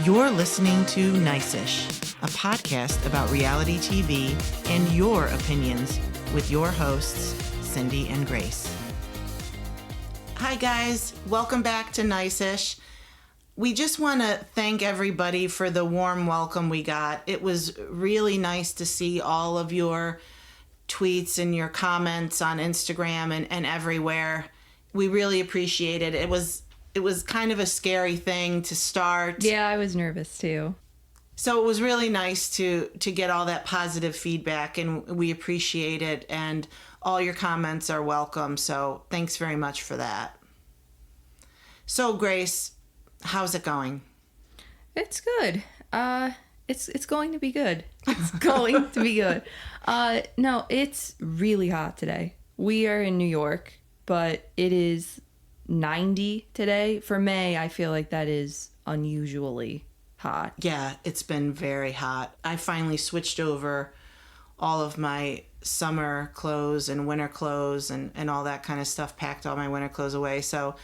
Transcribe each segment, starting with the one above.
You're listening to Nice-ish, a podcast about reality TV and your opinions with your hosts, Cindy and Grace. Hi guys, welcome back to Nice-ish. We just want to thank everybody for the warm welcome we got. It was really nice to see all of your tweets and your comments on Instagram and everywhere. We really appreciate it. It was kind of a scary thing to start. Yeah, I was nervous too. So it was really nice to get all that positive feedback, and we appreciate it, and all your comments are welcome. So thanks very much for that. So Grace, how's it going? It's good. It's going to be good. It's going to be good. No, it's really hot today. We are in New York, but it is 90 today. For May, I feel like that is unusually hot. Yeah, it's been very hot. I finally switched over all of my summer clothes and winter clothes and all that kind of stuff, packed all my winter clothes away. So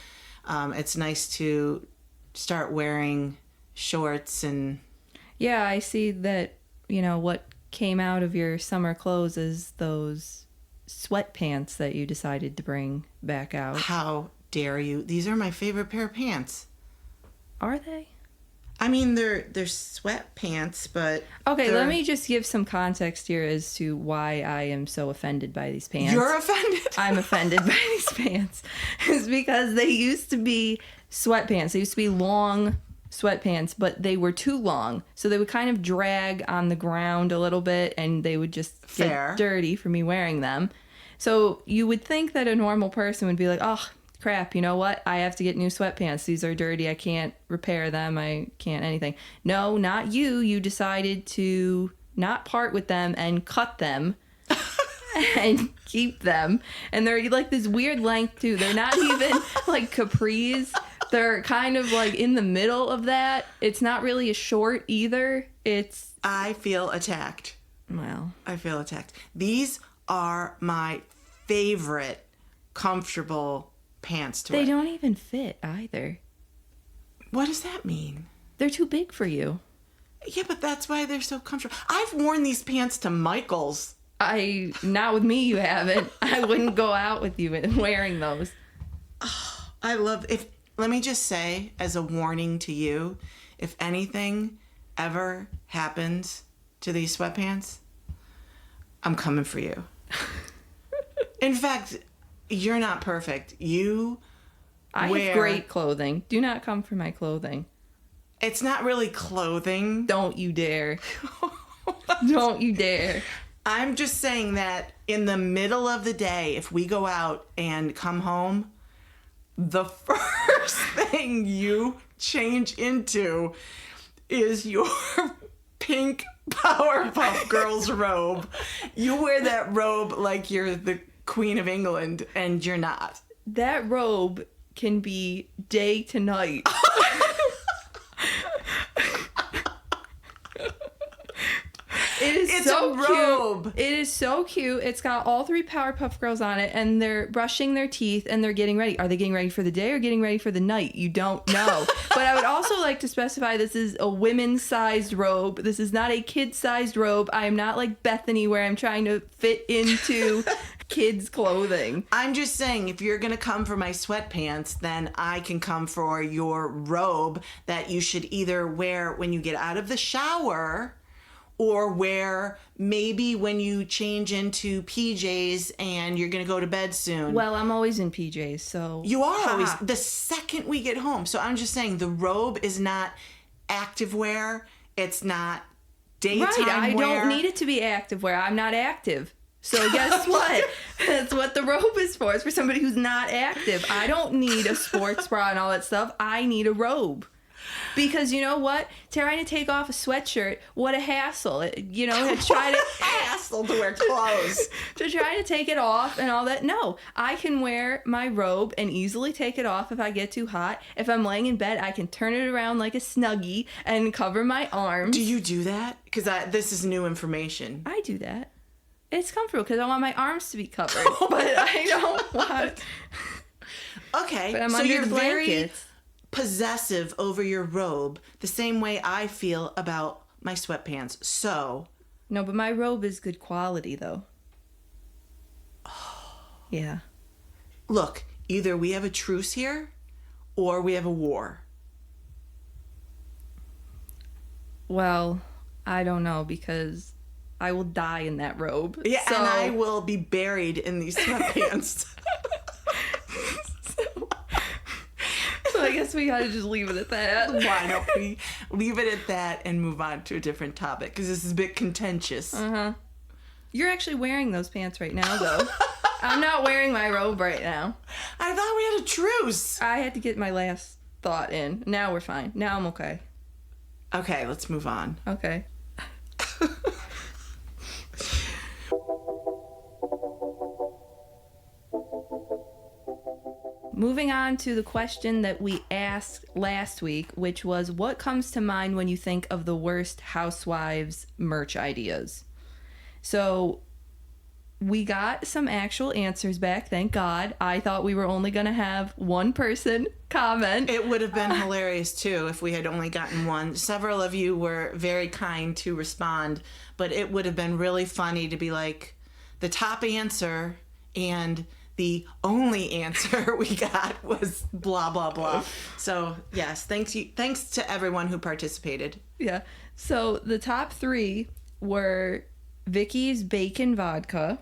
it's nice to start wearing shorts and... Yeah, I see that, what came out of your summer clothes is those sweatpants that you decided to bring back out. How dare you? These are my favorite pair of pants. Are they? I mean, they're sweatpants, but... Okay, let me just give some context here as to why I am so offended by these pants. You're offended? I'm offended by these pants. It's because they used to be sweatpants. They used to be long sweatpants, but they were too long. So they would kind of drag on the ground a little bit, and they would just get dirty for me wearing them. So you would think that a normal person would be like, oh, crap, you know what? I have to get new sweatpants. These are dirty. I can't repair them. I can't anything. No, not you. You decided to not part with them and cut them and keep them. And they're like this weird length too. They're not even like capris. They're kind of like in the middle of that. It's not really a short either. I feel attacked. Well, I feel attacked. These are my favorite comfortable pants to wear. They don't even fit either. What does that mean? They're too big for you. Yeah, but that's why they're so comfortable. I've worn these pants to Michael's. Not with me, you haven't. I wouldn't go out with you wearing those. Oh, I love... Let me just say, as a warning to you, if anything ever happens to these sweatpants, I'm coming for you. In fact, you're not perfect. I have great clothing. Do not come for my clothing. It's not really clothing. Don't you dare. Don't you dare. I'm just saying that in the middle of the day, if we go out and come home, the first thing you change into is your pink Powerpuff Girls robe. You wear that robe like you're the Queen of England, and you're not. That robe can be day to night. It's so a robe. Cute. It is so cute. It's got all three Powerpuff Girls on it, and they're brushing their teeth, and they're getting ready. Are they getting ready for the day or getting ready for the night? You don't know. But I would also like to specify this is a women's-sized robe. This is not a kid-sized robe. I am not like Bethany where I'm trying to fit into kids' clothing. I'm just saying, if you're going to come for my sweatpants, then I can come for your robe that you should either wear when you get out of the shower or wear maybe when you change into PJs and you're going to go to bed soon. Well, I'm always in PJs, so... You are always... The second we get home. So I'm just saying, the robe is not activewear. It's not daytime wear. Right, I don't need it to be activewear. I'm not active. So guess what? That's what the robe is for. It's for somebody who's not active. I don't need a sports bra and all that stuff. I need a robe. Because you know what? Trying to take off a sweatshirt, what a hassle. Hassle to wear clothes. To try to take it off and all that. No, I can wear my robe and easily take it off if I get too hot. If I'm laying in bed, I can turn it around like a Snuggie and cover my arms. Do you do that? Because this is new information. I do that. It's comfortable because I want my arms to be covered. But I don't want... Okay, but I'm so under you're the very blankets. possessive over your robe the same way I feel about my sweatpants. So... No, but my robe is good quality, though. Yeah. Look, either we have a truce here or we have a war. Well, I don't know, because I will die in that robe. Yeah, and I will be buried in these sweatpants. So I guess we gotta just leave it at that. Why don't we leave it at that and move on to a different topic? Because this is a bit contentious. Uh-huh. You're actually wearing those pants right now, though. I'm not wearing my robe right now. I thought we had a truce. I had to get my last thought in. Now we're fine. Now I'm okay. Okay, let's move on. Okay. Moving on to the question that we asked last week, which was, what comes to mind when you think of the worst Housewives merch ideas? So we got some actual answers back, thank God. I thought we were only going to have one person comment. It would have been hilarious, too, if we had only gotten one. Several of you were very kind to respond, but it would have been really funny to be like, the top answer and the only answer we got was blah, blah, blah. So, yes, thanks to everyone who participated. Yeah. So the top three were Vicky's bacon vodka.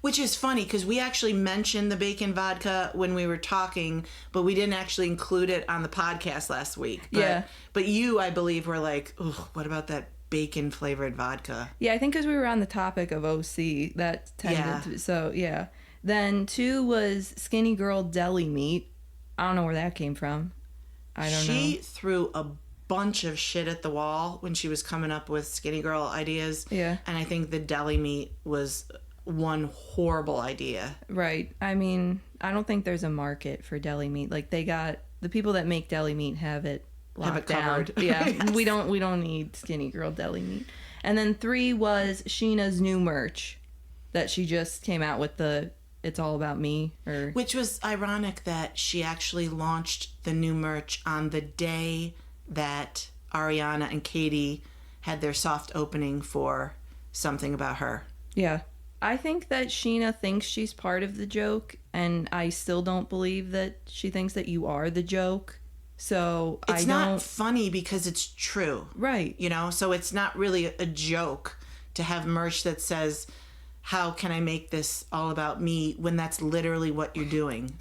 Which is funny because we actually mentioned the bacon vodka when we were talking, but we didn't actually include it on the podcast last week. Yeah. But you, I believe, were like, "Ugh, what about that bacon flavored vodka?" Yeah, I think because we were on the topic of OC, that tended to, so yeah. Then 2 was Skinny Girl Deli Meat. I don't know where that came from. I don't know. She threw a bunch of shit at the wall when she was coming up with Skinny Girl ideas. Yeah. And I think the deli meat was one horrible idea. Right. I mean, I don't think there's a market for deli meat. Like, they got, the people that make deli meat have it locked down. Covered. Yeah. Yes. We don't need Skinny Girl Deli Meat. And then 3 was Sheena's new merch that she just came out with, the It's All About Me, or Which was ironic that she actually launched the new merch on the day that Ariana and Katie had their soft opening for Something About Her. yeah. I think that Sheena thinks she's part of the joke, and I still don't believe that she thinks that you are the joke. So It's not funny because it's true. Right. You know, so it's not really a joke to have merch that says, how can I make this all about me, when that's literally what you're doing.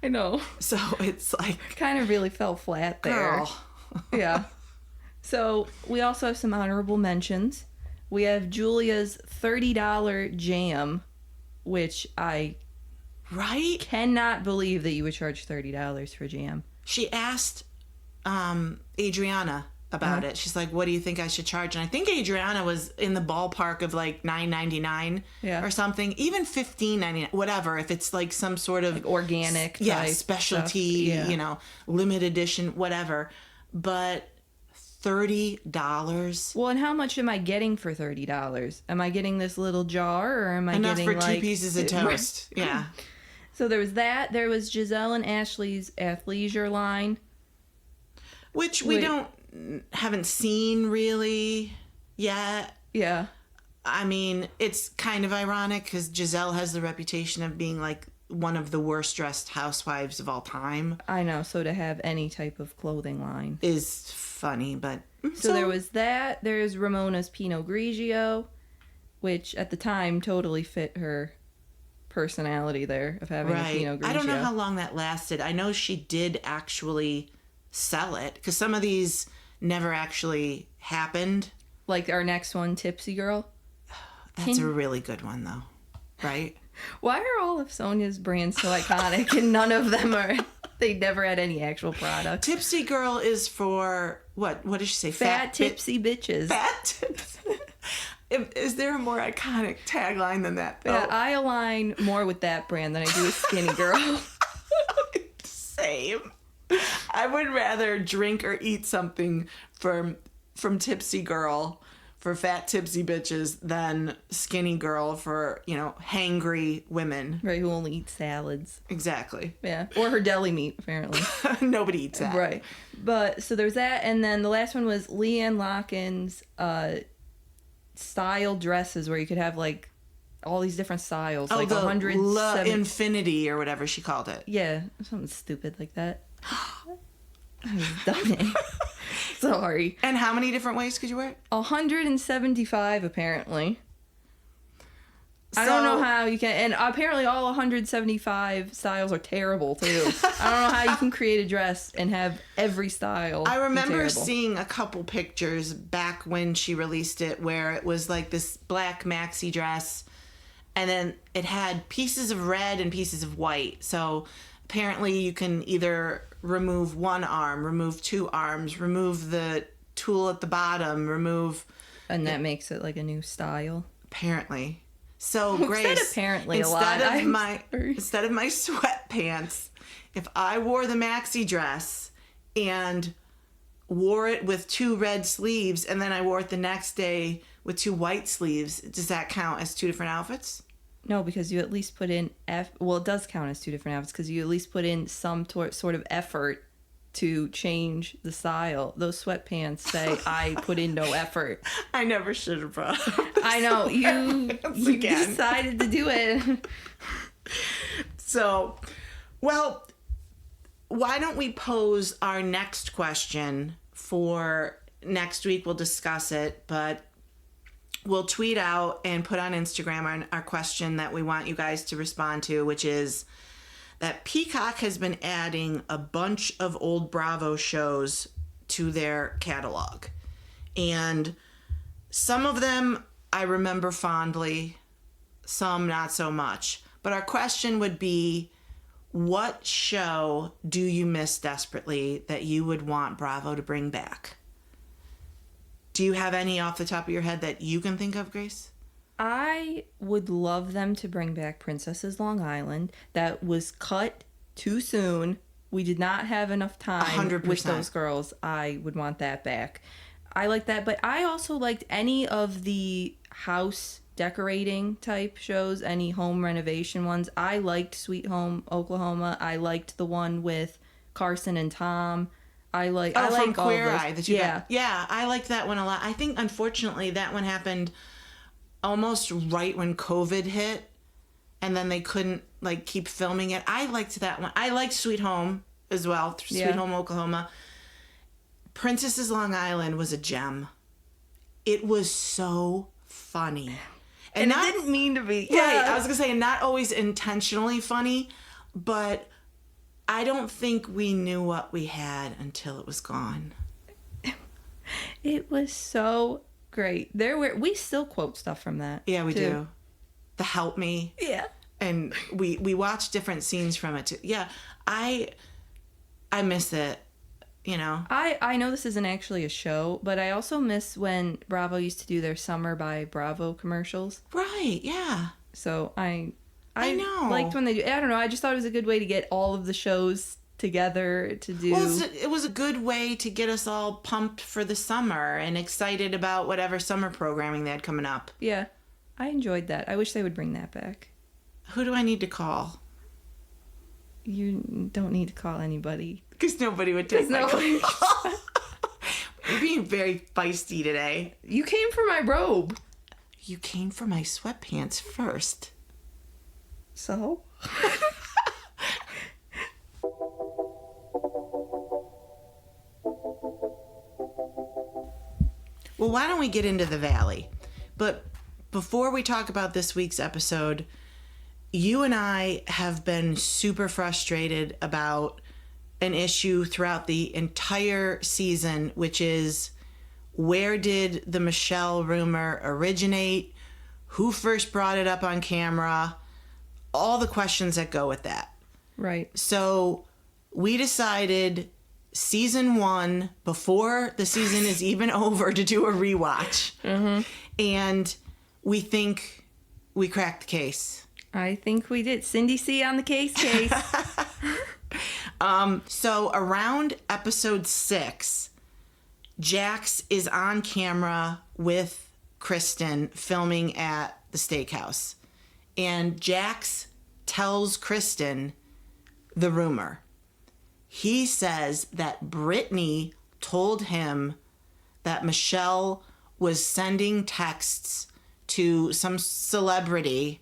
I know. So it's like, Kind of really fell flat there. girl. Yeah. So we also have some honorable mentions. We have Julia's $30 jam, which I Right? cannot believe that you would charge $30 for jam. She asked Adriana about it. She's like, what do you think I should charge? And I think Adriana was in the ballpark of like $9.99 Yeah. or something. Even $15.99, whatever, if it's like some sort of Like organic type specialty, stuff. Yeah. you know, limited edition, whatever. But $30? Well, and how much am I getting for $30? Am I getting this little jar, or am I Enough getting for like 2 pieces of toast. Yeah. So there was that. There was Giselle and Ashley's athleisure line. Which we haven't seen really yet. Yeah. I mean, it's kind of ironic because Giselle has the reputation of being like one of the worst dressed housewives of all time. I know. So to have any type of clothing line Is funny, but... So there was that. There's Ramona's Pinot Grigio, which at the time totally fit her personality there of having a Pinot Grigio. I don't know how long that lasted. I know she did actually sell it because some of these never actually happened. Like our next one, Tipsy Girl. That's a really good one, though. Right? Why are all of Sonia's brands so iconic and none of them are... They never had any actual product. Tipsy Girl is for, what did she say? Fat tipsy bitches. Fat tips. Is there a more iconic tagline than that, though? Yeah, I align more with that brand than I do with Skinny Girl. Same. I would rather drink or eat something from Tipsy Girl for fat tipsy bitches than skinny girl for, hangry women. Right, who only eats salads. Exactly. Yeah. Or her deli meat, apparently. Nobody eats that. Right. But, so there's that, and then the last one was Leanne Lockin's style dresses, where you could have, like, all these different styles. Oh, like the 170... Infinity, or whatever she called it. Yeah, something stupid like that. I was done. Sorry. And how many different ways could you wear it? 175, apparently. I don't know how you can... And apparently all 175 styles are terrible, too. I don't know how you can create a dress and have every style I remember terrible. seeing a couple pictures back when she released it where it was like this black maxi dress, and then it had pieces of red and pieces of white. So apparently you can either remove one arm, remove two arms, remove the tulle at the bottom, remove... And that makes it like a new style. Apparently. So, Who Grace, said apparently a lot? Instead of my sweatpants, if I wore the maxi dress and wore it with two red sleeves, and then I wore it the next day with two white sleeves, does that count as two different outfits? No, because you at least put in... Well, it does count as two different outfits, because you at least put in some sort of effort to change the style. Those sweatpants say, I put in no effort. I never should have brought up I know. You decided to do it. So, well, why don't we pose our next question for next week? We'll discuss it, but we'll tweet out and put on Instagram our question that we want you guys to respond to, which is that Peacock has been adding a bunch of old Bravo shows to their catalog. And some of them I remember fondly, some not so much. But our question would be, what show do you miss desperately that you would want Bravo to bring back? Do you have any off the top of your head that you can think of, Grace? I would love them to bring back Princesses Long Island. That was cut too soon. We did not have enough time 100%. With those girls. I would want that back. I like that, but I also liked any of the house decorating type shows, any home renovation ones. I liked Sweet Home Oklahoma. I liked the one with Carson and Tom. I like from all Queer those. Eye. Yeah, I liked that one a lot. I think, unfortunately, that one happened almost right when COVID hit, and then they couldn't keep filming it. I liked that one. I liked Sweet Home as well. Sweet Home Oklahoma. Princesses Long Island was a gem. It was so funny. And it didn't mean to be. Right. I was going to say, not always intentionally funny, but I don't think we knew what we had until it was gone. It was so great. We still quote stuff from that. Yeah, we too. do. The Help Me. Yeah. And we watch different scenes from it too. Yeah, I miss it. I know this isn't actually a show, but I also miss when Bravo used to do their Summer by Bravo commercials. Right, yeah. So I know. liked when they do. I don't know. I just thought it was a good way to get all of the shows together to do. Well, it was a good way to get us all pumped for the summer and excited about whatever summer programming they had coming up. Yeah, I enjoyed that. I wish they would bring that back. Who do I need to call? You don't need to call anybody. Because nobody would take my call. You're being very feisty today. You came for my robe. You came for my sweatpants first. So? Well, why don't we get into the Valley? But before we talk about this week's episode, you and I have been super frustrated about an issue throughout the entire season, which is, where did the Michelle rumor originate? Who first brought it up on camera? All the questions that go with that. Right. So we decided season 1, before the season is even over, to do a rewatch. Mm-hmm. And we think we cracked the case. I think we did. Cindy C on the case. So around episode 6, Jax is on camera with Kristen filming at the steakhouse. And Jax tells Kristen the rumor. He says that Brittany told him that Michelle was sending texts to some celebrity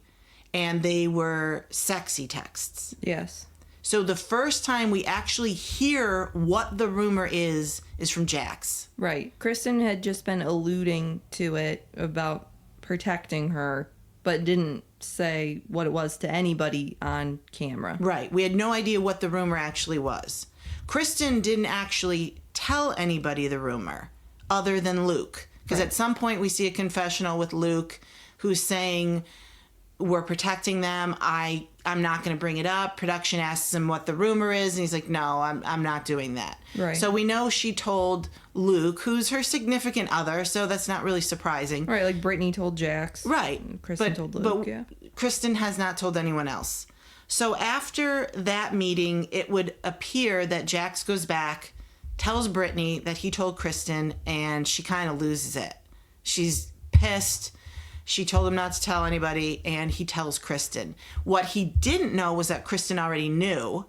and they were sexy texts. Yes. So the first time we actually hear what the rumor is from Jax. Right. Kristen had just been alluding to it about protecting her, but didn't say what it was to anybody on camera. Right. We had no idea what the rumor actually was. Kristen didn't actually tell anybody the rumor other than Luke. Because at some point we see a confessional with Luke who's saying, we're protecting them. I'm not going to bring it up. Production asks him what the rumor is, and he's like, no, I'm not doing that. Right. So we know she told Luke, who's her significant other, so that's not really surprising. Right, like Brittany told Jax. Right. Kristen told Luke, yeah. Kristen has not told anyone else. So after that meeting, it would appear that Jax goes back, tells Brittany that he told Kristen, and she kind of loses it. She's pissed. She told him not to tell anybody, and he tells Kristen. What he didn't know was that Kristen already knew.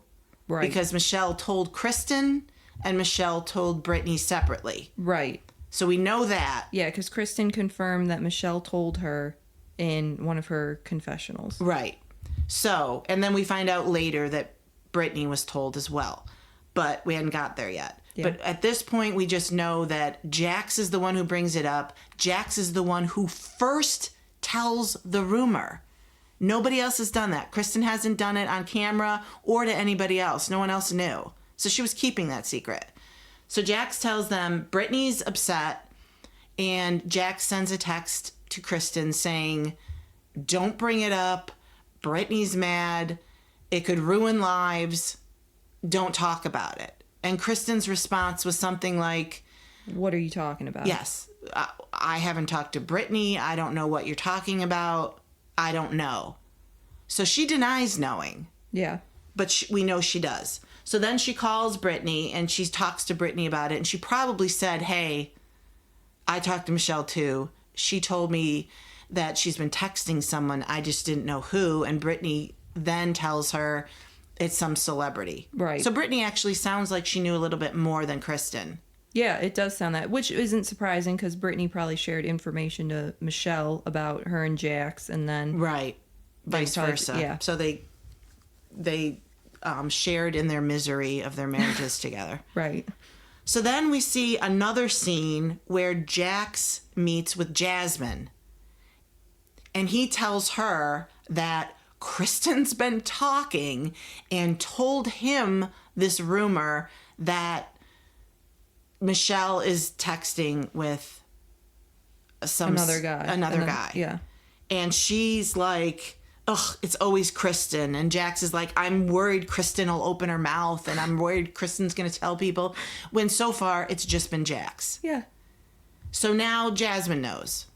Right. Because Michelle told Kristen, and Michelle told Brittany separately. Right. So we know that. Yeah, because Kristen confirmed that Michelle told her in one of her confessionals. Right. So, and then we find out later that Brittany was told as well. But we hadn't got there yet. Yeah. But at this point, we just know that Jax is the one who brings it up. Jax is the one who first tells the rumor. Nobody else has done that. Kristen hasn't done it on camera or to anybody else. No one else knew. So she was keeping that secret. So Jax tells them Brittany's upset, and Jax sends a text to Kristen saying, don't bring it up. Brittany's mad. It could ruin lives. Don't talk about it. And Kristen's response was something like, what are you talking about? Yes. I haven't talked to Brittany. I don't know what you're talking about. I don't know. So she denies knowing. Yeah. But we know she does. So then she calls Brittany and she talks to Brittany about it. And she probably said, hey, I talked to Michelle too. She told me that she's been texting someone. I just didn't know who. And Brittany then tells her it's some celebrity. Right. So Brittany actually sounds like she knew a little bit more than Kristen. Yeah, it does sound that, which isn't surprising because Brittany probably shared information to Michelle about her and Jax, and then right, vice versa. Yeah. So they shared in their misery of their marriages together. Right. So then we see another scene where Jax meets with Jasmine, and he tells her that Kristen's been talking and told him this rumor that Michelle is texting with another guy. Yeah. And she's like, ugh, it's always Kristen. And Jax is like, I'm worried Kristen will open her mouth and I'm worried Kristen's going to tell people. When so far, it's just been Jax. Yeah. So now Jasmine knows.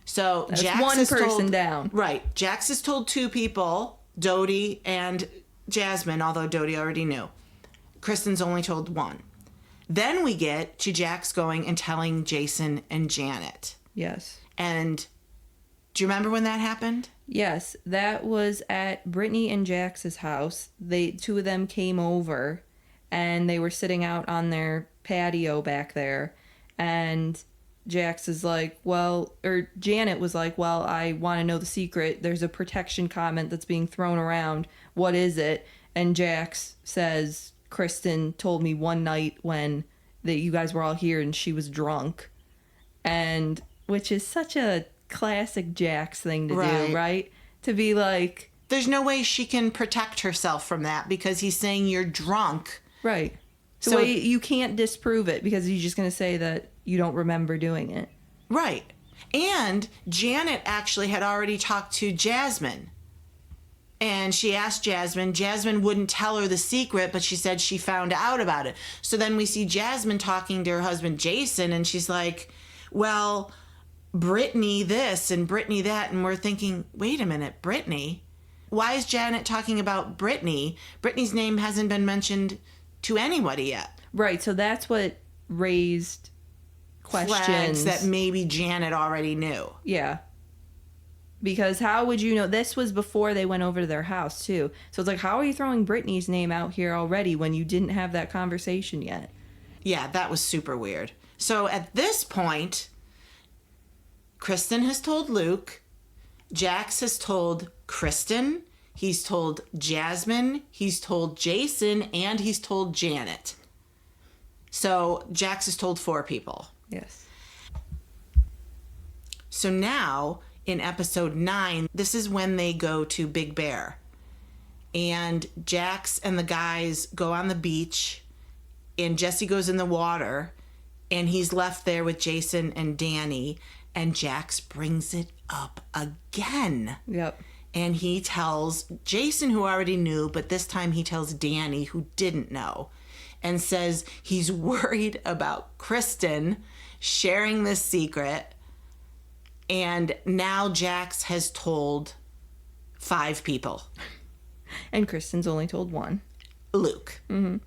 So that's Jax one person down. Right. Jax has told two people, Dodie and Jasmine, although Dodie already knew. Kristen's only told one. Then we get to Jax going and telling Jason and Janet. Yes. And do you remember when that happened? Yes. That was at Brittany and Jax's house. Two of them came over and they were sitting out on their patio back there. And Jax is like, Janet was like, well, I want to know the secret. There's a protection comment that's being thrown around. What is it? And Jax says, Kristen told me one night when you guys were all here and she was drunk. And which is such a classic Jax thing to do, right? To be like, there's no way she can protect herself from that because he's saying you're drunk. Right. So you can't disprove it because he's just going to say that you don't remember doing it. Right. And Janet actually had already talked to Jasmine. And she asked Jasmine. Jasmine wouldn't tell her the secret, but she said she found out about it. So then we see Jasmine talking to her husband, Jason, and she's like, well, Brittany this and Brittany that. And we're thinking, wait a minute, Brittany? Why is Janet talking about Brittany? Brittany's name hasn't been mentioned to anybody yet. Right, so that's what raised questions flags that maybe Janet already knew. Yeah. Because how would you know? This was before they went over to their house, too. So it's like, how are you throwing Brittany's name out here already when you didn't have that conversation yet? Yeah, that was super weird. So at this point, Kristen has told Luke, Jax has told Kristen, he's told Jasmine, he's told Jason, and he's told Janet. So Jax has told 4 people. Yes. So now, in episode 9, this is when they go to Big Bear. And Jax and the guys go on the beach, and Jesse goes in the water, and he's left there with Jason and Danny, and Jax brings it up again. Yep. And he tells Jason, who already knew, but this time he tells Danny, who didn't know, and says he's worried about Kristen sharing this secret. And now Jax has told 5 people. And Kristen's only told 1. Luke. Mm-hmm.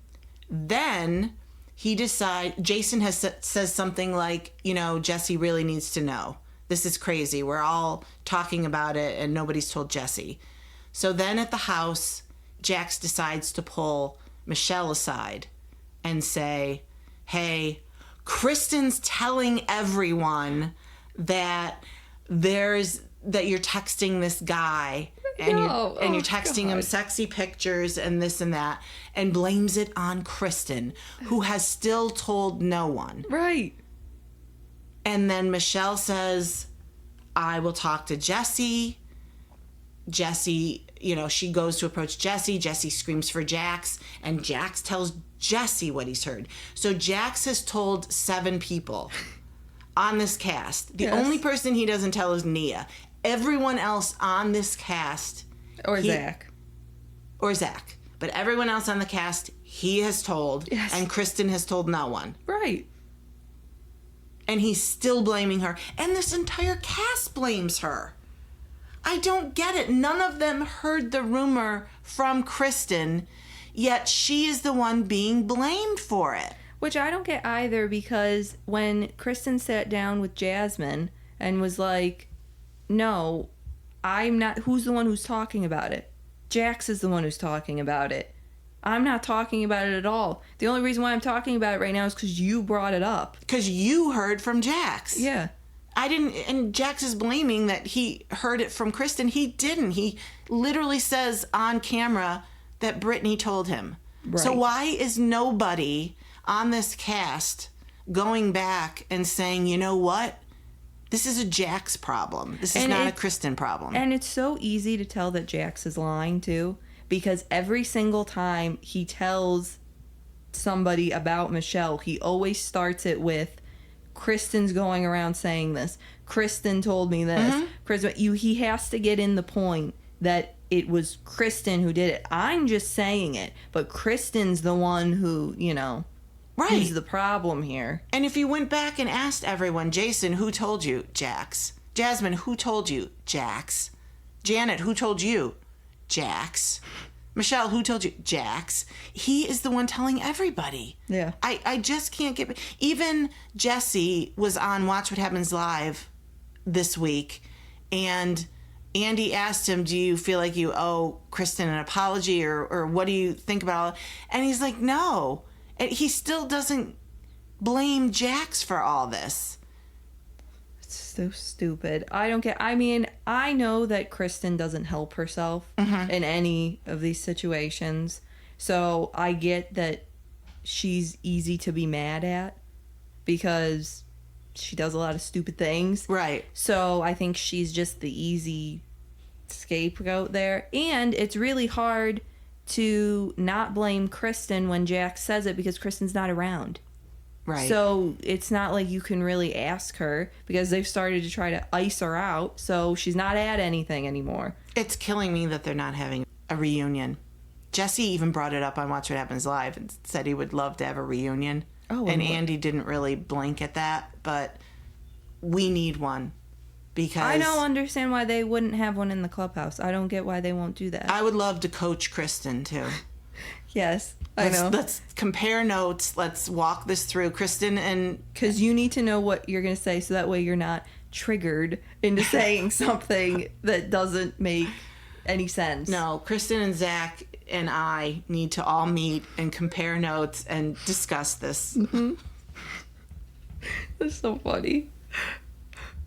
Then he decides, Jason says something like, Jesse really needs to know. This is crazy. We're all talking about it and nobody's told Jesse. So then at the house, Jax decides to pull Michelle aside and say, hey, Kristen's telling everyone that you're texting this guy and you're texting him sexy pictures and this and that, and blames it on Kristen, who has still told no one. Right. And then Michelle says, I will talk to Jesse. Jesse, she goes to approach Jesse. Jesse screams for Jax, and Jax tells Jesse what he's heard. So Jax has told 7 people on this cast. The only person he doesn't tell is Nia. Everyone else on this cast... Or Zach. But everyone else on the cast, he has told, and Kristen has told no one. Right. And he's still blaming her. And this entire cast blames her. I don't get it. None of them heard the rumor from Kristen, yet she is the one being blamed for it. Which I don't get either, because when Kristen sat down with Jasmine and was like, no, I'm not, who's the one who's talking about it? Jax is the one who's talking about it. I'm not talking about it at all. The only reason why I'm talking about it right now is because you brought it up. Because you heard from Jax. Yeah. I didn't, and Jax is blaming that he heard it from Kristen. He didn't. He literally says on camera that Brittany told him. Right. So why is nobody on this cast going back and saying, you know what? This is a Jax problem. This is not a Kristen problem. And it's so easy to tell that Jax is lying, too, because every single time he tells somebody about Michelle, he always starts it with, Kristen's going around saying this. Kristen told me this. Mm-hmm. Kristen, he has to get in the point that it was Kristen who did it. I'm just saying it, but Kristen's the one who, right. Who's the problem here. And if you went back and asked everyone, Jason, who told you? Jax. Jasmine, who told you? Jax. Janet, who told you? Jax. Michelle, who told you? Jax. He is the one telling everybody. Yeah. I just can't get... Even Jesse was on Watch What Happens Live this week, and Andy asked him, do you feel like you owe Kristen an apology, or what do you think about it? And he's like, no. And he still doesn't blame Jax for all this. It's so stupid. I don't get... I mean, I know that Kristen doesn't help herself in any of these situations. So I get that she's easy to be mad at because she does a lot of stupid things. Right. So I think she's just the easy scapegoat there. And it's really hard to not blame Kristen when Jax says it because Kristen's not around. Right. So it's not like you can really ask her because they've started to try to ice her out. So she's not at anything anymore. It's killing me that they're not having a reunion. Jesse even brought it up on Watch What Happens Live and said he would love to have a reunion. Oh, and Andy didn't really blink at that, but we need one. Because I don't understand why they wouldn't have one in the clubhouse. I don't get why they won't do that. I would love to coach Kristen, too. Yes, I know. Let's compare notes. Let's walk this through. Kristen and... Because you need to know what you're going to say so that way you're not triggered into saying something that doesn't make any sense. No, Kristen and Zach and I need to all meet and compare notes and discuss this. Mm-hmm. That's so funny.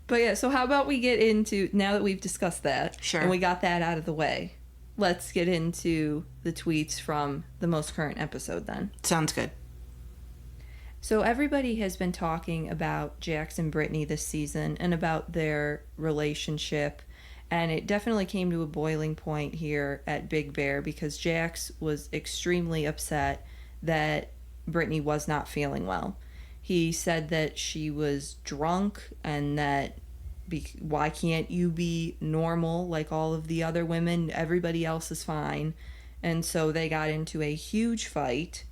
But yeah, so how about we get into, now that we've discussed that, sure, and we got that out of the way, let's get into the tweets from the most current episode then. Sounds good. So everybody has been talking about Jax and Brittany this season and about their relationship, and it definitely came to a boiling point here at Big Bear because Jax was extremely upset that Brittany was not feeling well. He said that she was drunk and that why can't you be normal like all of the other women? Everybody else is fine. And so they got into a huge fight.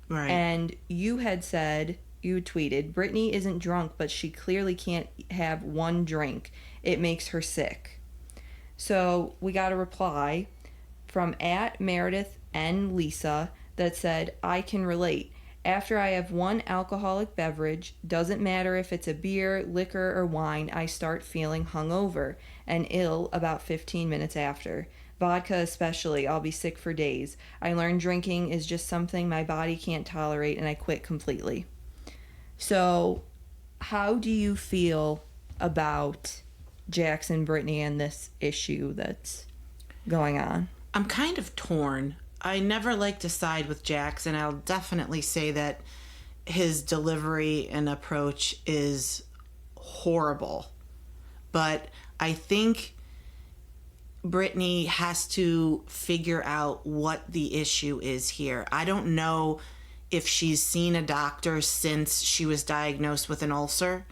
Right. And you had said, you tweeted, Brittany isn't drunk, but she clearly can't have one drink. It makes her sick. So we got a reply from @Meredith N. Lisa that said, I can relate. After I have one alcoholic beverage, doesn't matter if it's a beer, liquor, or wine, I start feeling hungover and ill about 15 minutes after. Vodka especially, I'll be sick for days. I learned drinking is just something my body can't tolerate and I quit completely. So, how do you feel about Jax and Brittany and this issue that's going on? I'm kind of torn. I never like to side with Jax, and I'll definitely say that his delivery and approach is horrible. But I think Brittany has to figure out what the issue is here. I don't know if she's seen a doctor since she was diagnosed with an ulcer,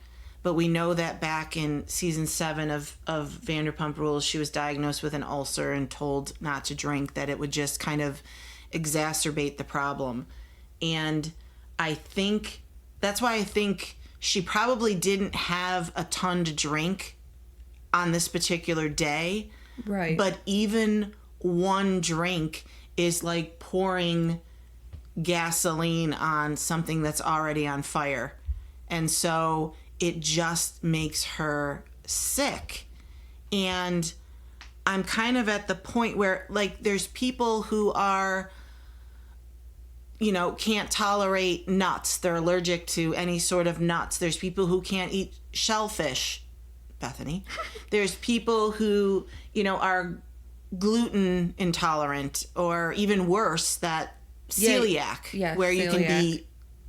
but we know that back in season 7 of Vanderpump Rules, she was diagnosed with an ulcer and told not to drink, that it would just kind of exacerbate the problem. And I think that's why I think she probably didn't have a ton to drink on this particular day. Right. But even one drink is like pouring gasoline on something that's already on fire. And so it just makes her sick. And I'm kind of at the point where, like, there's people who are, you know, can't tolerate nuts. They're allergic to any sort of nuts. There's people who can't eat shellfish, Bethany. There's people who, you know, are gluten intolerant, or even worse, that celiac, where celiac.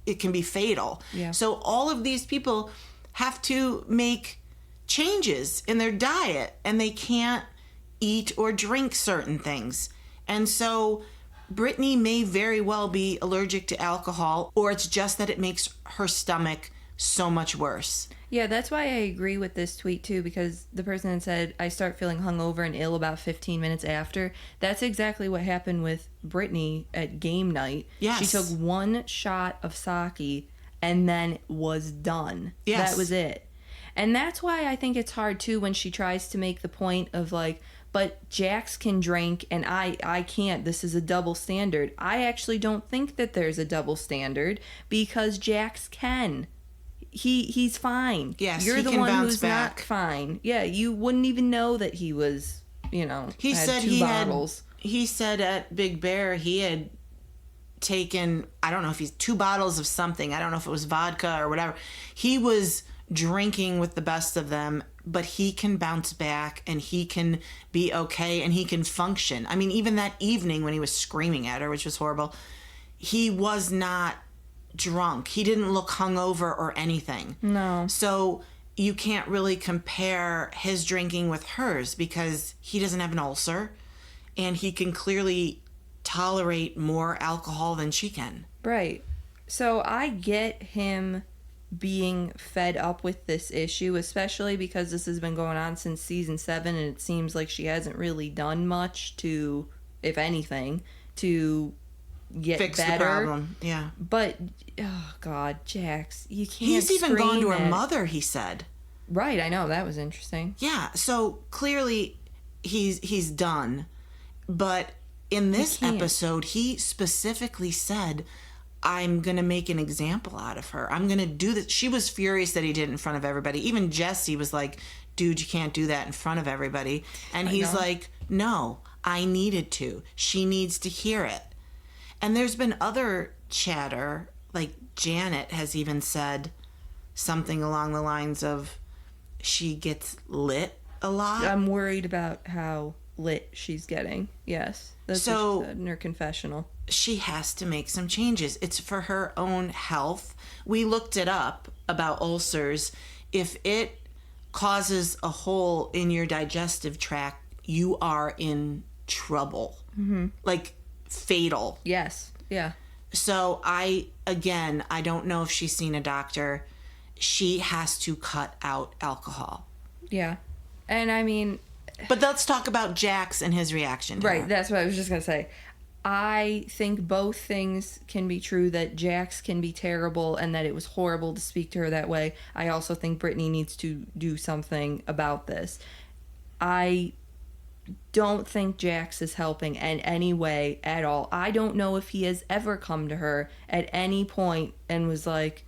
It can be fatal. Yeah. So all of these people have to make changes in their diet, and they can't eat or drink certain things. And so Brittany may very well be allergic to alcohol, or it's just that it makes her stomach so much worse. Yeah, that's why I agree with this tweet too, because the person had said, I start feeling hungover and ill about 15 minutes after. That's exactly what happened with Brittany at game night. Yes. She took one shot of sake and then was done. Yes. That was it. And that's why I think it's hard too when she tries to make the point of like, but Jax can drink and I can't. This is a double standard. I actually don't think that there's a double standard because Jax can. He's fine. Yes, you're he the can one bounce who's back. not fine. Yeah, you wouldn't even know that he was, you know, He had said two bottles. He said at Big Bear he had taken, I don't know if he's 2 bottles of something. I don't know if it was vodka or whatever. He was drinking with the best of them, but he can bounce back and he can be okay and he can function. I mean, even that evening when he was screaming at her, which was horrible, he was not drunk. He didn't look hungover or anything. No. So you can't really compare his drinking with hers because he doesn't have an ulcer and he can clearly tolerate more alcohol than she can. Right. So I get him being fed up with this issue, especially because this has been going on since season 7 and it seems like she hasn't really done much to, if anything, to get Fix better. the problem. Yeah. But oh god, Jax, you can't. He's even gone to her scream mother, he said. Right, I know, that was interesting. Yeah, so clearly he's done, but in this episode, he specifically said, I'm going to make an example out of her. I'm going to do this. She was furious that he did it in front of everybody. Even Jesse was like, dude, you can't do that in front of everybody. And he's like, no, I needed to. She needs to hear it. And there's been other chatter, like Janet has even said something along the lines of she gets lit a lot. I'm worried about how lit she's getting. Yes. That's what she said in her confessional. She has to make some changes. It's for her own health. We looked it up about ulcers. If it causes a hole in your digestive tract, you are in trouble. Mm-hmm. Like fatal. Yes. Yeah. So I don't know if she's seen a doctor. She has to cut out alcohol. Yeah. And I mean... But let's talk about Jax and his reaction to her. That's what I was just going to say. I think both things can be true, that Jax can be terrible and that it was horrible to speak to her that way. I also think Brittany needs to do something about this. I don't think Jax is helping in any way at all. I don't know if he has ever come to her at any point and was like,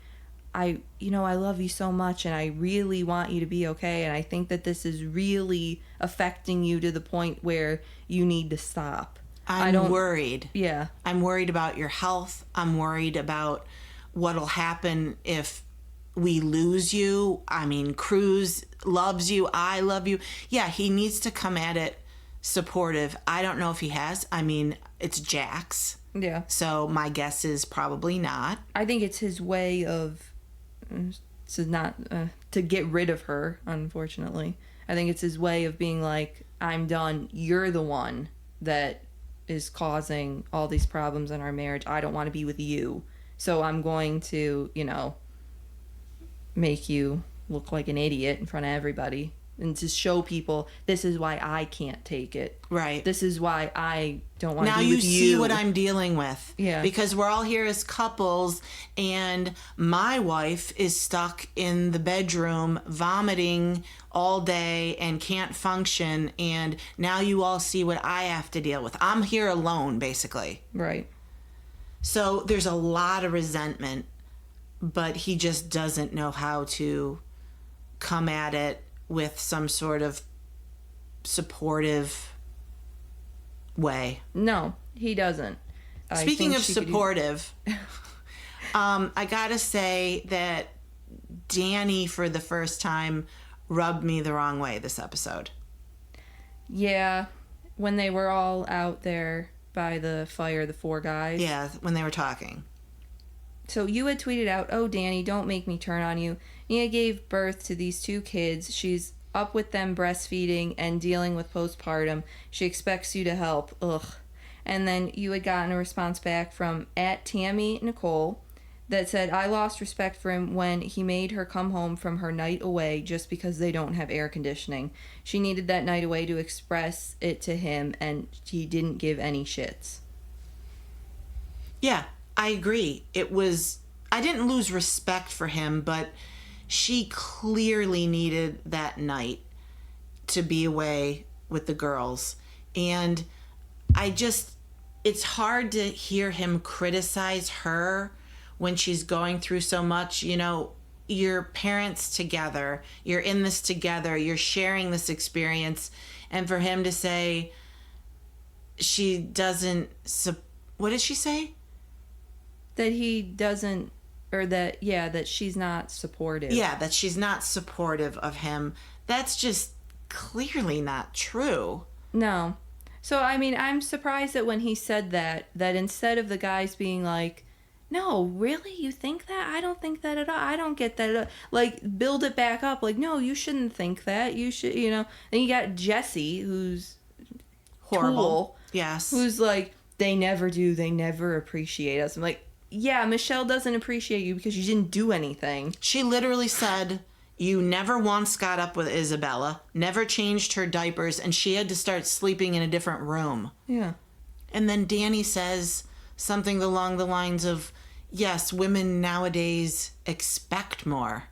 I love you so much and I really want you to be okay, and I think that this is really affecting you to the point where you need to stop. I'm worried. Yeah. I'm worried about your health. I'm worried about what'll happen if we lose you. I mean, Cruz loves you. I love you. Yeah, he needs to come at it supportive. I don't know if he has. I mean, it's Jax. Yeah. So my guess is probably not. I think it's his way of to get rid of her, unfortunately. I think it's his way of being like, I'm done. You're the one that is causing all these problems in our marriage. I don't want to be with you. So I'm going to, make you look like an idiot in front of everybody. And to show people, this is why I can't take it. Right. This is why I don't want to be with you. Now you see what I'm dealing with. Yeah. Because we're all here as couples, and my wife is stuck in the bedroom vomiting all day and can't function, and now you all see what I have to deal with. I'm here alone, basically. Right. So there's a lot of resentment, but he just doesn't know how to come at it with some sort of supportive way. No, he doesn't. Speaking of supportive, I gotta say that Danny, for the first time, rubbed me the wrong way this episode. Yeah, when they were all out there by the fire, the four guys. Yeah, when they were talking. So you had tweeted out, "Oh, Danny, don't make me turn on you. Nia gave birth to these two kids. She's up with them breastfeeding and dealing with postpartum. She expects you to help. Ugh." And then you had gotten a response back from @TammyNicole that said, "I lost respect for him when he made her come home from her night away just because they don't have air conditioning. She needed that night away to express it to him, and he didn't give any shits." Yeah, I agree. I didn't lose respect for him, but she clearly needed that night to be away with the girls. And it's hard to hear him criticize her when she's going through so much. Your parents together, you're in this together, you're sharing this experience, and for him to say she doesn't, what did she say? That he doesn't, or that she's not supportive. Yeah, that she's not supportive of him. That's just clearly not true. No. So, I mean, I'm surprised that when he said that instead of the guys being like, "No, really? You think that? I don't think that at all. I don't get that at all." Like, build it back up. Like, no, you shouldn't think that. You should, Then you got Jesse, who's horrible. Tool, yes. Who's like, they never do. They never appreciate us. I'm like, yeah, Michelle doesn't appreciate you because you didn't do anything. She literally said, you never once got up with Isabella, never changed her diapers, and she had to start sleeping in a different room. Yeah. And then Danny says something along the lines of, yes, women nowadays expect more.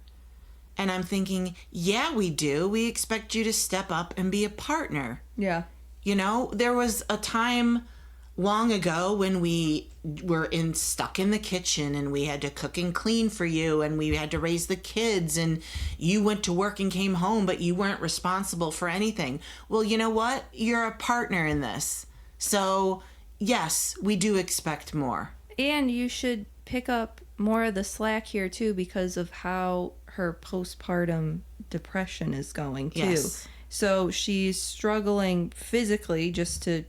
And I'm thinking, yeah, we do. We expect you to step up and be a partner. Yeah. There was a time long ago when we were stuck in the kitchen and we had to cook and clean for you and we had to raise the kids and you went to work and came home, but you weren't responsible for anything. Well, you know what? You're a partner in this. So, yes, we do expect more. And you should pick up more of the slack here, too, because of how her postpartum depression is going, too. Yes. So she's struggling physically just to,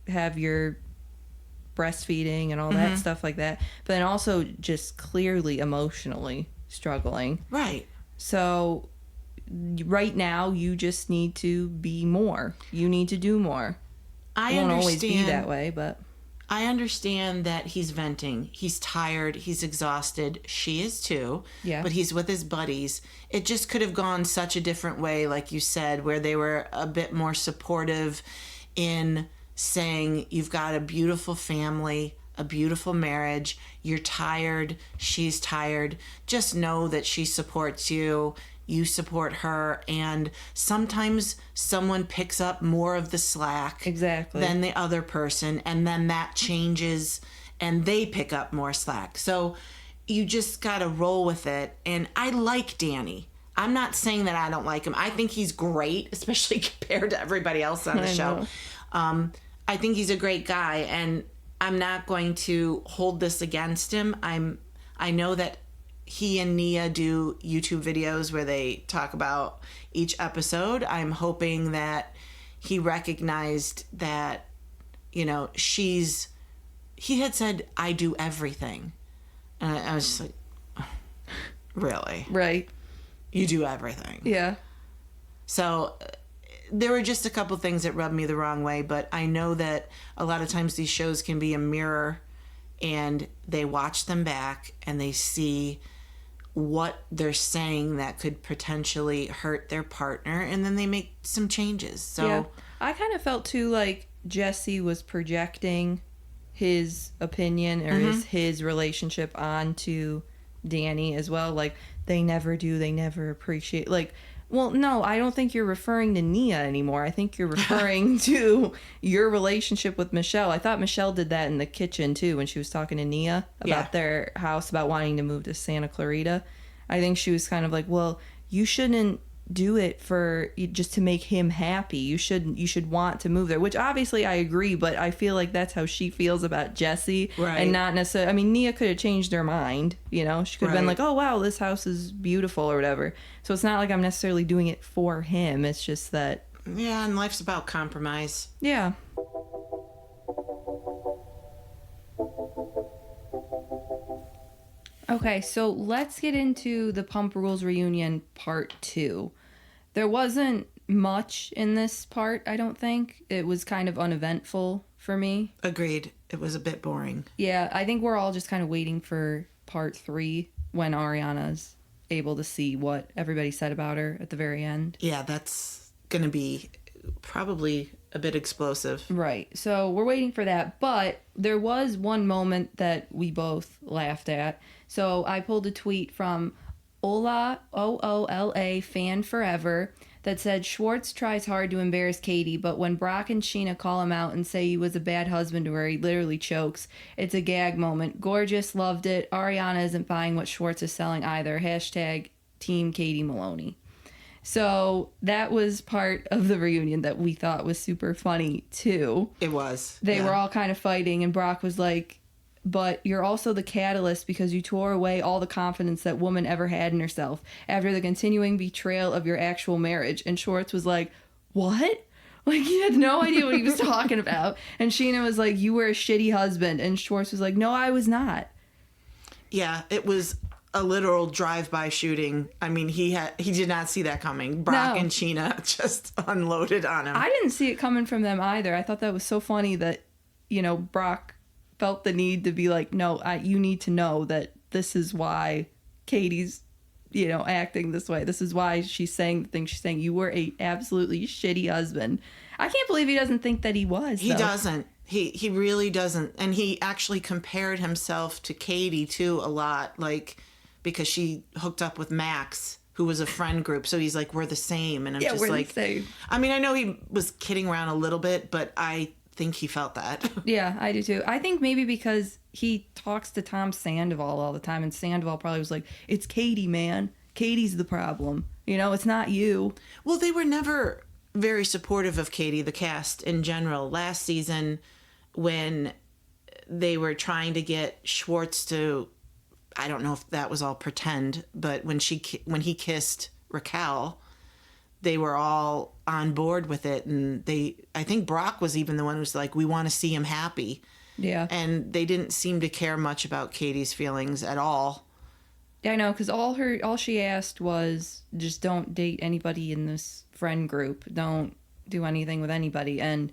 have your breastfeeding and all that stuff like that. But then also just clearly emotionally struggling. Right. So right now you just need to be more. You need to do more. I won't understand. always be that way, but I understand that he's venting. He's tired. He's exhausted. She is too. Yeah. But he's with his buddies. It just could have gone such a different way, like you said, where they were a bit more supportive in saying, you've got a beautiful family, a beautiful marriage. You're tired. She's tired. Just know that she supports you. You support her, and sometimes someone picks up more of the slack than the other person, and then that changes and they pick up more slack. So you just got to roll with it. And I like Danny. I'm not saying that I don't like him. I think he's great, especially compared to everybody else on the show. I think he's a great guy, and I'm not going to hold this against him. I know that he and Nia do YouTube videos where they talk about each episode. I'm hoping that he recognized that, he had said, I do everything. And I was just like, really? Right. You do everything. Yeah. So there were just a couple things that rubbed me the wrong way, but I know that a lot of times these shows can be a mirror, and they watch them back and they see what they're saying that could potentially hurt their partner, and then they make some changes. So yeah. I kind of felt too like Jesse was projecting his opinion or his relationship onto Danny as well. Like, they never appreciate, like, well, no, I don't think you're referring to Nia anymore. I think you're referring to your relationship with Michelle. I thought Michelle did that in the kitchen, too, when she was talking to Nia about their house, about wanting to move to Santa Clarita. I think she was kind of like, well, you shouldn't do it for just to make him happy. You should want to move there, which obviously I agree, but I feel like that's how she feels about Jesse. Right. And not necessarily, I mean, Nia could have changed her mind, she could have been like, oh wow, this house is beautiful or whatever. So it's not like I'm necessarily doing it for him. It's just that, yeah, and life's about compromise. yeah. Okay, so let's get into the Pump Rules reunion part 2. There wasn't much in this part, I don't think. It was kind of uneventful for me. Agreed. It was a bit boring. Yeah, I think we're all just kind of waiting for part 3 when Ariana's able to see what everybody said about her at the very end. Yeah, that's going to be probably a bit explosive. Right. So we're waiting for that. But there was one moment that we both laughed at. So I pulled a tweet from Ola, O-O-L-A, Fan Forever, that said, Schwartz tries hard to embarrass Katie, but when Brock and Sheena call him out and say he was a bad husband to her, he literally chokes. It's a gag moment. Gorgeous, loved it. Ariana isn't buying what Schwartz is selling either. Hashtag Team Katie Maloney. So that was part of the reunion that we thought was super funny, too. It was. They were all kind of fighting, and Brock was like, but you're also the catalyst because you tore away all the confidence that woman ever had in herself after the continuing betrayal of your actual marriage. And Schwartz was like, what? Like, he had no idea what he was talking about. And Sheena was like, you were a shitty husband. And Schwartz was like, no, I was not. Yeah, it was a literal drive-by shooting. I mean, he did not see that coming. Brock and Sheena just unloaded on him. I didn't see it coming from them either. I thought that was so funny that, Brock felt the need to be like, no, you need to know that this is why Katie's, acting this way. This is why she's saying the things she's saying. You were a absolutely shitty husband. I can't believe he doesn't think that he was. He doesn't. He really doesn't. And he actually compared himself to Katie, too, a lot. Like, because she hooked up with Max, who was a friend group. So he's like, we're the same. And I'm just we're like, the same. I mean, I know he was kidding around a little bit, but I think he felt that. Yeah, I do too. I think maybe because he talks to Tom Sandoval all the time, and Sandoval probably was like, "It's Katie, man. Katie's the problem. You know, it's not you." Well, they were never very supportive of Katie, the cast in general. Last season, when they were trying to get Schwartz to, I don't know if that was all pretend, but when he kissed Raquel, they were all on board with it, and I think Brock was even the one who was like, we want to see him happy. Yeah. And they didn't seem to care much about Katie's feelings at all. Yeah, I know, because all she asked was just don't date anybody in this friend group. Don't do anything with anybody, and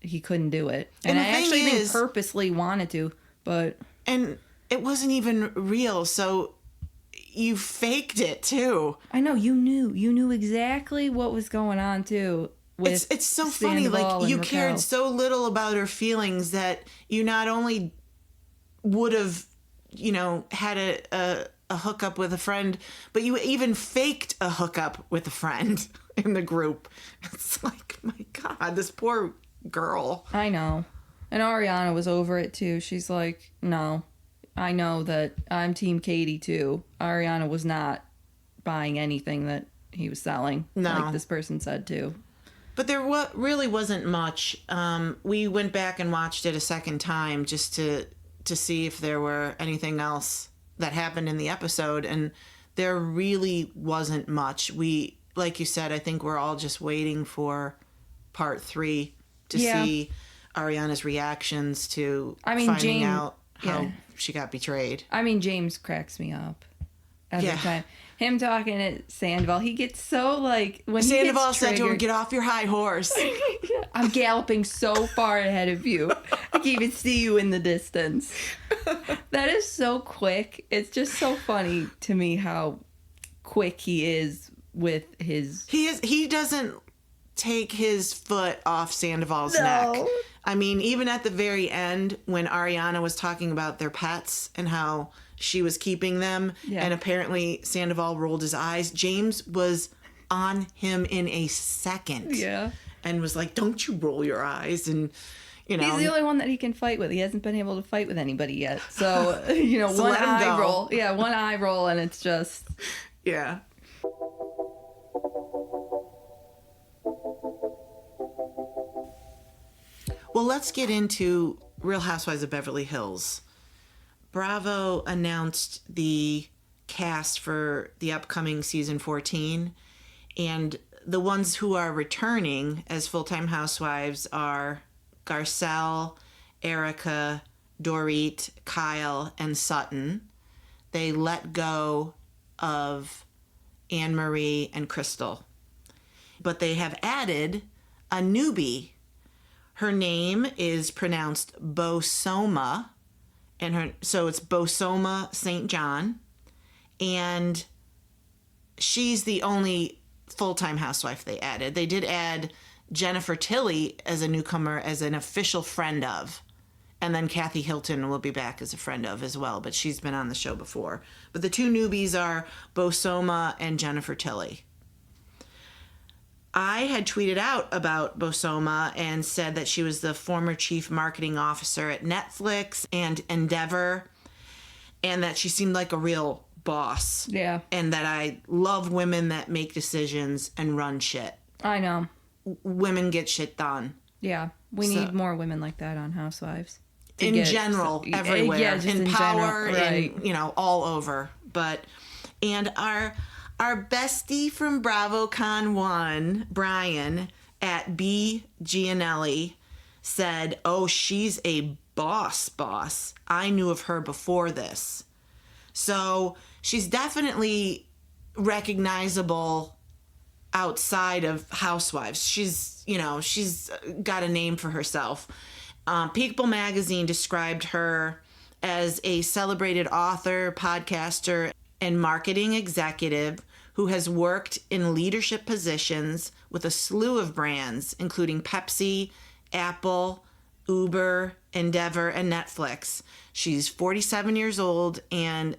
he couldn't do it. And I actually think purposely wanted to, but... And it wasn't even real, so you faked it, too. I know, you knew exactly what was going on, too. It's so funny, like, you cared so little about her feelings that you not only would have, had a hookup with a friend, but you even faked a hookup with a friend in the group. It's like, my God, this poor girl. I know. And Ariana was over it, too. She's like, no, I know that I'm Team Katie, too. Ariana was not buying anything that he was selling. No. Like this person said, too. But there really wasn't much. We went back and watched it a second time just to see if there were anything else that happened in the episode, and there really wasn't much. We, like you said, I think we're all just waiting for part 3 to see Ariana's reactions to finding out how she got betrayed. I mean, James cracks me up every time. Him talking to Sandoval, he gets so like when Sandoval he gets said to him, "Get off your high horse." I'm galloping so far ahead of you. I can even see you in the distance. That is so quick. It's just so funny to me how quick he is with his... He doesn't take his foot off Sandoval's neck. I mean, even at the very end when Ariana was talking about their pets and how she was keeping them, and apparently Sandoval rolled his eyes, James was on him in a second. Yeah. And was like, don't you roll your eyes. And, he's the only one that he can fight with. He hasn't been able to fight with anybody yet. So, so one eye roll. Yeah, one eye roll, and it's just... Yeah. Well, let's get into Real Housewives of Beverly Hills. Bravo announced the cast for the upcoming season 14, and the ones who are returning as full-time housewives are Garcelle, Erica, Dorit, Kyle, and Sutton. They let go of Anne Marie and Crystal. But they have added a newbie. Her name is pronounced Bosoma, so it's Bosoma St. John, and she's the only full-time housewife they added. They did add Jennifer Tilly as a newcomer, as an official friend of, and then Kathy Hilton will be back as a friend of as well, but she's been on the show before. But the two newbies are Bosoma and Jennifer Tilly. I had tweeted out about Bosoma and said that she was the former chief marketing officer at Netflix and Endeavor, and that she seemed like a real boss. Yeah. And that I love women that make decisions and run shit. I know. Women get shit done. Yeah. We need more women like that on Housewives. In general, everywhere. Yeah, just in power, general. Right. And, all over. And our bestie from BravoCon 1, Brian, at B. Gianelli, said, "Oh, she's a boss. I knew of her before this." So she's definitely recognizable outside of Housewives. She's got a name for herself. People magazine described her as a celebrated author, podcaster, and marketing executive who has worked in leadership positions with a slew of brands, including Pepsi, Apple, Uber, Endeavor, and Netflix. She's 47 years old and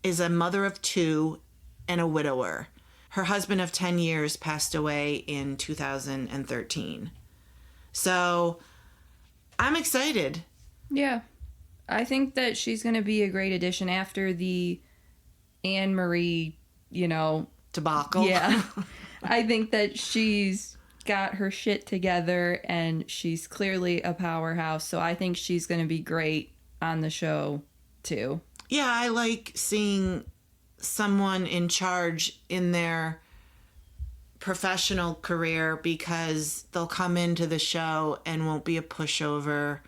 is a mother of 2 and a widower. Her husband of 10 years passed away in 2013. So I'm excited. Yeah. I think that she's going to be a great addition after the Anne-Marie, Debacle. Yeah. I think that she's got her shit together and she's clearly a powerhouse. So I think she's going to be great on the show too. Yeah, I like seeing someone in charge in their professional career because they'll come into the show and won't be a pushover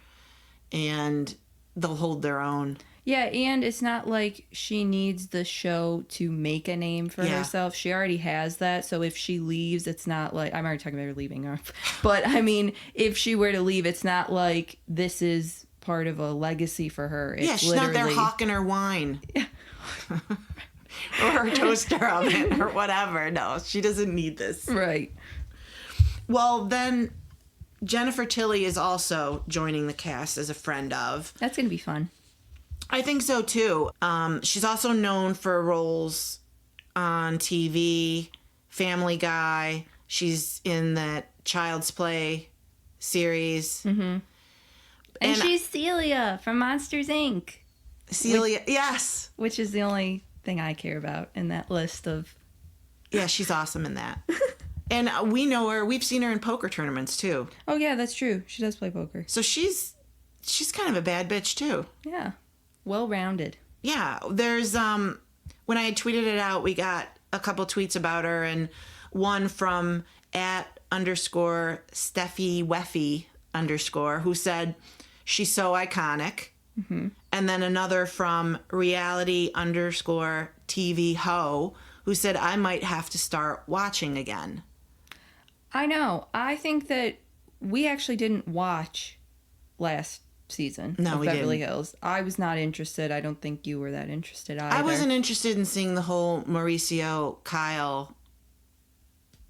and they'll hold their own. Yeah, and it's not like she needs the show to make a name for herself. She already has that. So if she leaves, it's not like... I'm already talking about her leaving her. But, I mean, if she were to leave, it's not like this is part of a legacy for her. It's she's not there hawking her wine. Or her toaster oven or whatever. No, she doesn't need this. Right. Well, then Jennifer Tilly is also joining the cast as a friend of. That's going to be fun. I think so, too. She's also known for roles on TV, Family Guy. She's in that Child's Play series. Mm-hmm. And she's Celia from Monsters, Inc. Celia, yes. Which is the only thing I care about in that list of... Yeah, she's awesome in that. And we know her. We've seen her in poker tournaments, too. Oh, yeah, that's true. She does play poker. So she's kind of a bad bitch, too. Yeah. Well-rounded. Yeah. There's, when I had tweeted it out, we got a couple tweets about her, and one from @_Steffi Weffy _ who said, she's so iconic. Mm-hmm. And then another from reality _TV ho, who said, I might have to start watching again. I know. I think that we actually didn't watch last season of Beverly Hills. I was not interested. I don't think you were that interested either. I wasn't interested in seeing the whole Mauricio Kyle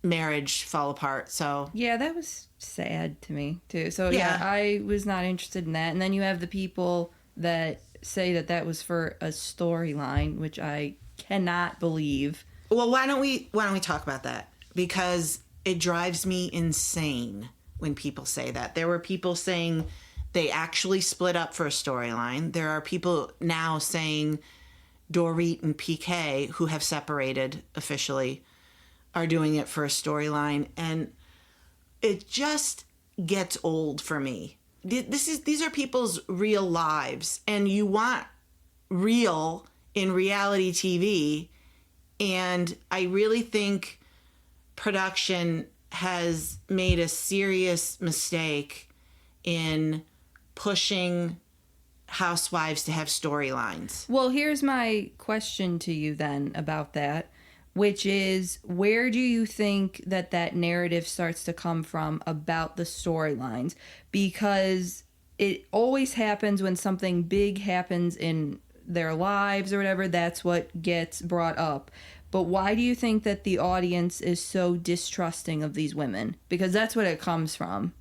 marriage fall apart. So yeah, that was sad to me too. So yeah, I was not interested in that. And then you have the people that say that that was for a storyline, which I cannot believe. Well, why don't we talk about that? Because it drives me insane when people say that. There were people saying they actually split up for a storyline. There are people now saying Dorit and PK, who have separated officially, are doing it for a storyline. And it just gets old for me. These are people's real lives. And you want real in reality TV. And I really think production has made a serious mistake in pushing Housewives to have storylines. Well, here's my question to you then about that, which is, where do you think that narrative starts to come from about the storylines? Because it always happens when something big happens in their lives or whatever, that's what gets brought up. But why do you think that the audience is so distrusting of these women? Because that's what it comes from.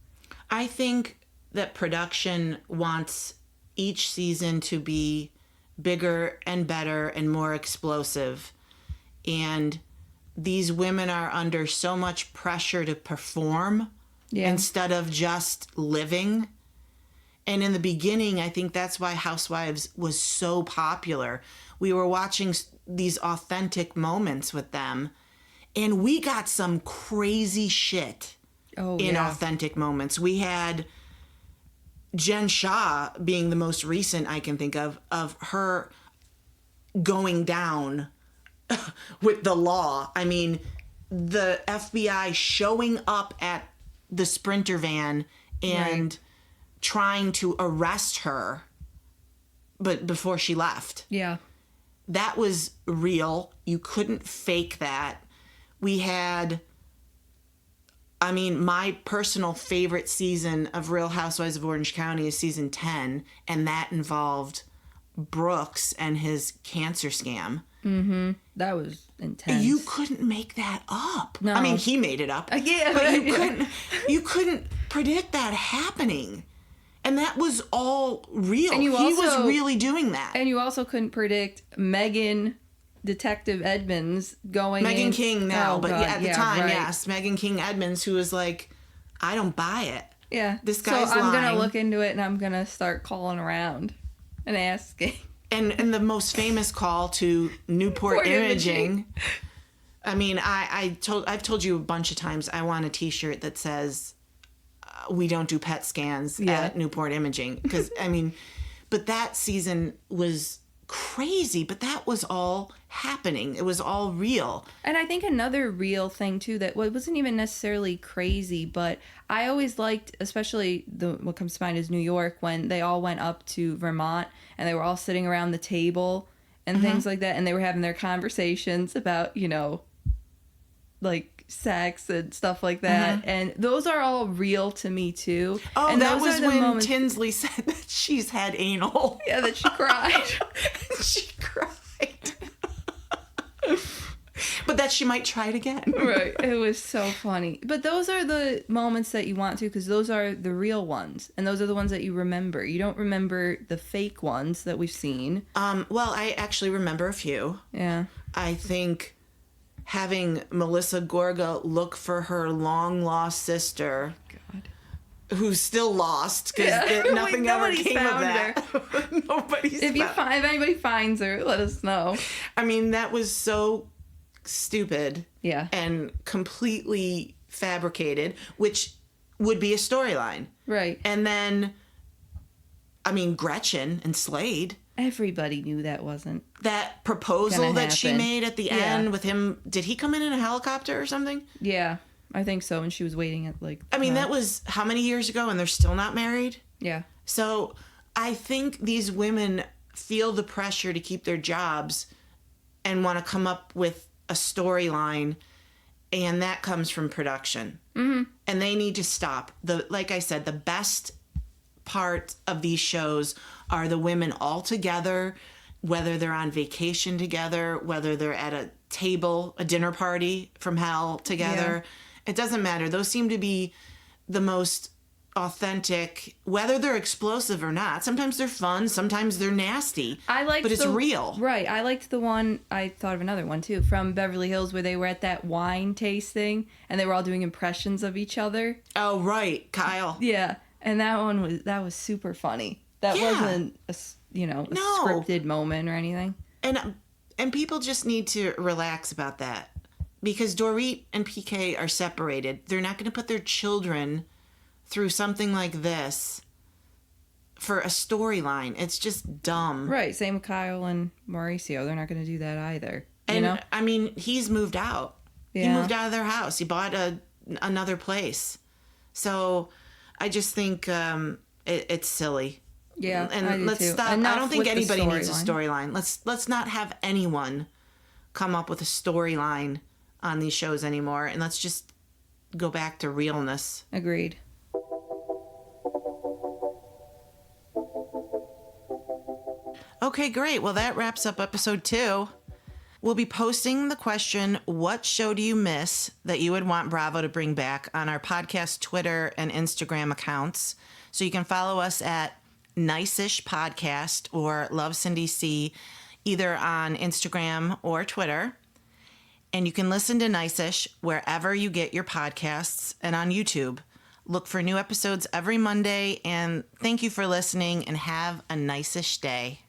I think that production wants each season to be bigger and better and more explosive. And these women are under so much pressure to perform instead of just living. And in the beginning, I think that's why Housewives was so popular. We were watching these authentic moments with them, and we got some crazy shit in authentic moments. We had Jen Shah being the most recent I can think of her going down with the law. I mean, the FBI showing up at the Sprinter van and trying to arrest her, but before she left. Yeah. That was real. You couldn't fake that. We had, I mean, my personal favorite season of Real Housewives of Orange County is season 10, and that involved Brooks and his cancer scam. Mm-hmm. That was intense. You couldn't make that up. No. I mean, he made it up. Yeah, but you couldn't predict that happening. And that was all real. And he was really doing that. And you also couldn't predict Megan, Detective Edmonds going Megan King now, but at the time, yes. Megan King Edmonds, who was like, I don't buy it. Yeah. This guy's So I'm lying. going to look into it and I'm going to start calling around and asking. And the most famous call to Newport Imaging. I mean, I've told you a bunch of times I want a T-shirt that says we don't do PET scans at Newport Imaging, because I mean, but that season was crazy, but that was all happening. It was all real. And I think another real thing too that wasn't even necessarily crazy, but I always liked, especially what comes to mind is New York, when they all went up to Vermont and they were all sitting around the table and things like that, and they were having their conversations about, you know, like sex and stuff like that. And those are all real to me too. Oh, and that was when Tinsley said that she's had anal. Yeah, that she cried. She cried. But that she might try it again. Right. It was so funny. But those are the moments that you want to, because those are the real ones. And those are the ones that you remember. You don't remember the fake ones that we've seen. Well, I actually remember a few. Yeah. I think having Melissa Gorga look for her long-lost sister, who's still lost, because nothing ever came of that. If anybody finds her, let us know. I mean, that was so stupid. Yeah. And completely fabricated, which would be a storyline. Right. And then, I mean, Gretchen and Slade. Everybody knew that wasn't that proposal that she made at the end with him. Did he come in a helicopter or something? Yeah, I think so. And she was waiting at like. I mean, that was how many years ago, and they're still not married? Yeah. So I think these women feel the pressure to keep their jobs and want to come up with a storyline, and that comes from production. Mm-hmm. And they need to stop. Like I said, the best part of these shows are the women all together, whether they're on vacation together, whether they're at a table, a dinner party from hell together. Yeah. It doesn't matter. Those seem to be the most authentic, whether they're explosive or not. Sometimes they're fun, sometimes they're nasty. But it's real. Right. I liked the one, I thought of another one too, from Beverly Hills, where they were at that wine tasting and they were all doing impressions of each other. Oh, right. Kyle. Yeah. And that was super funny. That wasn't a scripted moment or anything. And people just need to relax about that, because Dorit and PK are separated. They're not going to put their children through something like this for a storyline. It's just dumb. Right. Same with Kyle and Mauricio. They're not going to do that either. And you know? I mean, he's moved out. Yeah. He moved out of their house. He bought another place. So I just think it's silly. Yeah, and let's stop. I don't think anybody needs a storyline. Let's not have anyone come up with a storyline on these shows anymore, and let's just go back to realness. Agreed. Okay, great. Well, that wraps up episode 2. We'll be posting the question, what show do you miss that you would want Bravo to bring back, on our podcast Twitter and Instagram accounts. So you can follow us at Nice-ish Podcast or Love Cindy C, either on Instagram or Twitter. And you can listen to Nice-ish wherever you get your podcasts and on YouTube. Look for new episodes every Monday, and thank you for listening, and have a nice-ish day.